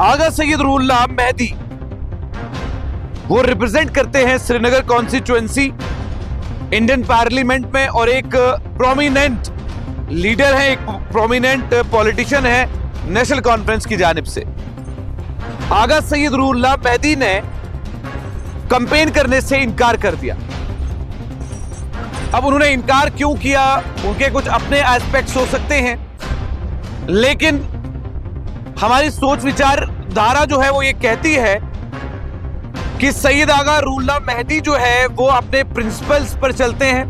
आगा सैयद रूहुल्लाह मेहदी वो रिप्रेजेंट करते हैं श्रीनगर कॉन्स्टिट्यूएंसी इंडियन पार्लियामेंट में और एक प्रोमिनेंट लीडर है, एक प्रोमिनेंट पॉलिटिशियन है नेशनल कॉन्फ्रेंस की जानिब से। आगा सैयद रूहुल्लाह मेहदी ने कैंपेन करने से इनकार कर दिया। अब उन्होंने इनकार क्यों किया, उनके कुछ अपने एस्पेक्ट्स हो सकते हैं, लेकिन हमारी सोच विचार धारा जो है वो ये कहती है कि सैयद आगा रूहुल्लाह मेहदी जो है वो अपने प्रिंसिपल्स पर चलते हैं।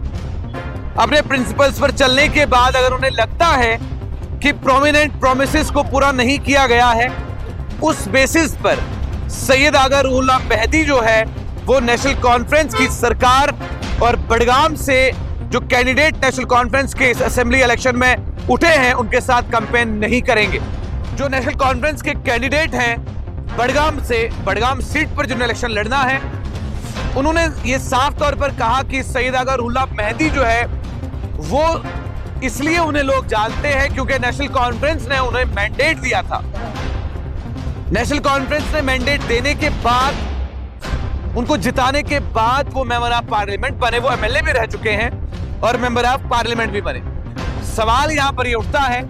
अपने प्रिंसिपल्स पर चलने के बाद अगर उन्हें लगता है कि प्रोमिनेंट प्रोमिसेस को पूरा नहीं किया गया है, उस बेसिस पर सैयद आगा रूहुल्लाह मेहदी जो है वो नेशनल कॉन्फ्रेंस की सरकार और बडगाम से जो कैंडिडेट नेशनल कॉन्फ्रेंस के इस असेंबली इलेक्शन में उठे हैं उनके साथ कैंपेन नहीं करेंगे। जो नेशनल कॉन्फ्रेंस के कैंडिडेट हैं बडगाम से, बडगाम सीट पर जिन्हें इलेक्शन लड़ना है, उन्होंने ये साफ तौर पर कहा कि सैयद आगा रूहुल्लाह मेहदी जो है वो इसलिए उन्हें लोग जानते हैं क्योंकि नेशनल कॉन्फ्रेंस ने उन्हें मैंडेट दिया था। नेशनल कॉन्फ्रेंस ने मैंडेट देने के बाद, उनको जिताने के बाद वो मेंबर ऑफ पार्लियामेंट बने, वो एमएलए भी रह चुके हैं और मेंबर ऑफ पार्लियामेंट भी बने। सवाल यहां पर ये उठता है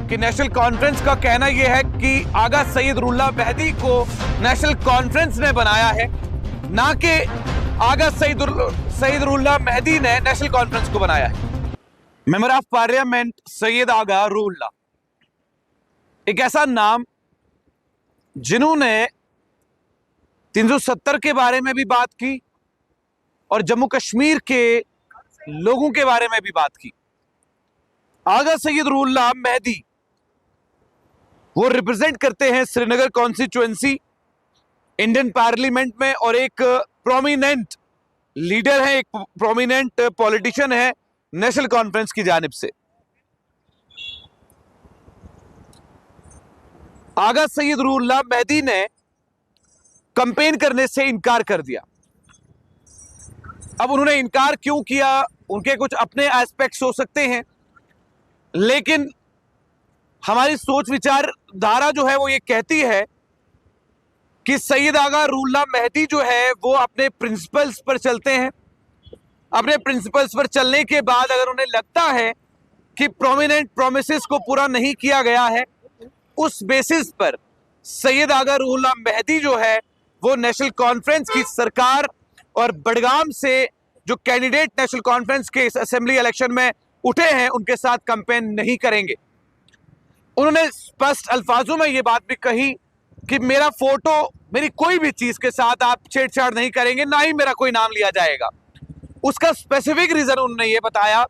कि नेशनल कॉन्फ्रेंस का कहना यह है कि आगा सैयद रूहुल्लाह मेहदी को नेशनल कॉन्फ्रेंस ने बनाया है, ना कि आगा सैयद रूहुल्लाह मेहदी ने नेशनल कॉन्फ्रेंस को बनाया है। मेंबर ऑफ पार्लियामेंट सैयद आगा रूहुल्लाह, एक ऐसा नाम जिन्होंने 370 के बारे में भी बात की और जम्मू कश्मीर के लोगों के बारे में भी बात की। आगा सैयद रूहुल्लाह मेहदी वो रिप्रेजेंट करते हैं श्रीनगर कॉन्स्टिट्यूएंसी इंडियन पार्लियामेंट में और एक प्रोमिनेंट लीडर है, एक प्रोमिनेंट पॉलिटिशियन है नेशनल कॉन्फ्रेंस की जानिब से। आगा सैयद रूहुल्लाह मेहदी ने कैंपेन करने से इनकार कर दिया। अब उन्होंने इनकार क्यों किया, उनके कुछ अपने एस्पेक्ट्स हो सकते हैं, लेकिन हमारी सोच विचार धारा जो है वो ये कहती है कि सैयद आगा रूहुल्लाह मेहदी जो है वो अपने प्रिंसिपल्स पर चलते हैं। अपने प्रिंसिपल्स पर चलने के बाद अगर उन्हें लगता है कि प्रोमिनेंट प्रोमिसेस को पूरा नहीं किया गया है, उस बेसिस पर सैयद आगा रूहुल्लाह मेहदी जो है वो नेशनल कॉन्फ्रेंस की सरकार और बडगाम से जो कैंडिडेट नेशनल कॉन्फ्रेंस के इस असेंबली इलेक्शन में उठे हैं उनके साथ कैंपेन नहीं करेंगे। उन्होंने स्पष्ट अल्फाजों में ये बात भी कही कि मेरा फोटो, मेरी कोई भी चीज के साथ आप छेड़छाड़ नहीं करेंगे, ना ही मेरा कोई नाम लिया जाएगा। उसका स्पेसिफिक रीजन उन्होंने ये बताया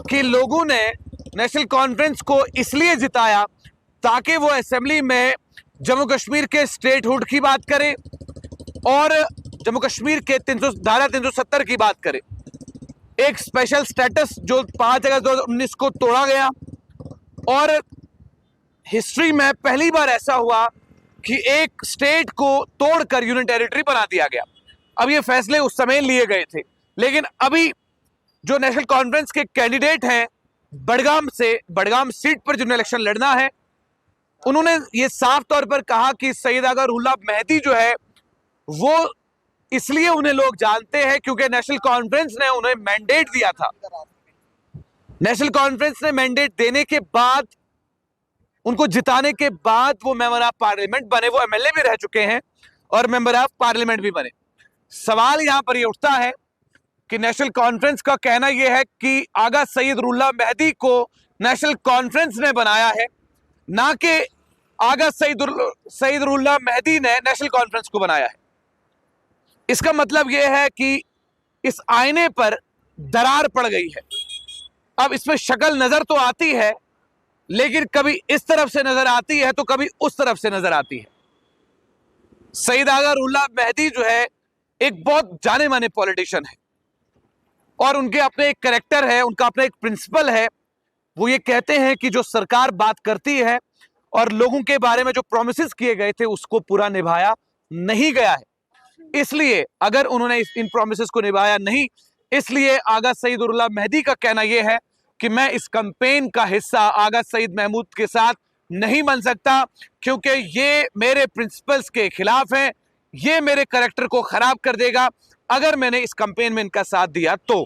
कि लोगों ने नेशनल कॉन्फ्रेंस को इसलिए जिताया ताकि वो असेंबली में जम्मू कश्मीर के स्टेटहुड की बात करे और जम्मू कश्मीर के धारा 370 की बात करे। एक स्पेशल स्टेटस जो 5 अगस्त 2019 को तोड़ा गया और हिस्ट्री में पहली बार ऐसा हुआ कि एक स्टेट को तोड़कर यूनियन टेरिटरी बना दिया गया। अब ये फैसले उस समय लिए गए थे, लेकिन अभी जो नेशनल कॉन्फ्रेंस के कैंडिडेट हैं बडगाम से, बडगाम सीट पर जिन्हें इलेक्शन लड़ना है, उन्होंने ये साफ तौर पर कहा कि सैयद आगा रूहुल्लाह मेहदी जो है वो इसलिए उन्हें लोग जानते हैं क्योंकि नेशनल कॉन्फ्रेंस ने उन्हें मैंडेट दिया था। नेशनल कॉन्फ्रेंस ने मैंडेट देने के बाद, उनको जिताने के बाद वो मेंबर ऑफ पार्लियामेंट बने, वो एमएलए भी रह चुके हैं और मेंबर ऑफ पार्लियामेंट भी बने। सवाल यहां पर ये उठता है कि नेशनल कॉन्फ्रेंस का कहना यह है कि आगा सैयद रूहुल्लाह मेहदी को नेशनल कॉन्फ्रेंस ने बनाया है, ना कि आगा सैयद रूहुल्लाह मेहदी ने नेशनल कॉन्फ्रेंस को बनाया है। इसका मतलब यह है कि इस आईने पर दरार पड़ गई है। अब इसमें शक्ल नजर तो आती है, लेकिन कभी इस तरफ से नजर आती है तो कभी उस तरफ से नजर आती है। सैयद आगा रूहुल्लाह मेहदी जो है एक बहुत जाने माने पॉलिटिशियन है और उनके अपने एक कैरेक्टर है, उनका अपना एक प्रिंसिपल है। वो ये कहते हैं कि जो सरकार बात करती है और लोगों के बारे में जो प्रोमिसेस किए गए थे उसको पूरा निभाया नहीं गया है, इसलिए अगर उन्होंने इन प्रोमिसेस को निभाया नहीं, इसलिए आगा सैयद रूहुल्लाह मेहदी का कहना यह है कि मैं इस कैंपेन का हिस्सा आगा सईद महमूद के साथ नहीं बन सकता, क्योंकि ये मेरे प्रिंसिपल्स के खिलाफ है, ये मेरे कैरेक्टर को खराब कर देगा अगर मैंने इस कैंपेन में इनका साथ दिया तो।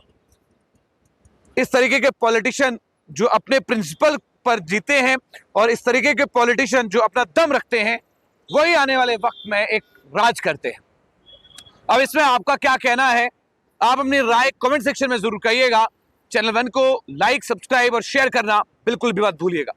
इस तरीके के पॉलिटिशियन जो अपने प्रिंसिपल पर जीते हैं और इस तरीके के पॉलिटिशियन जो अपना दम रखते हैं, वही आने वाले वक्त में एक राज करते हैं। अब इसमें आपका क्या कहना है, आप अपनी राय कमेंट सेक्शन में जरूर कहिएगा। चैनल 1 को लाइक, सब्सक्राइब और शेयर करना बिल्कुल भी मत भूलिएगा।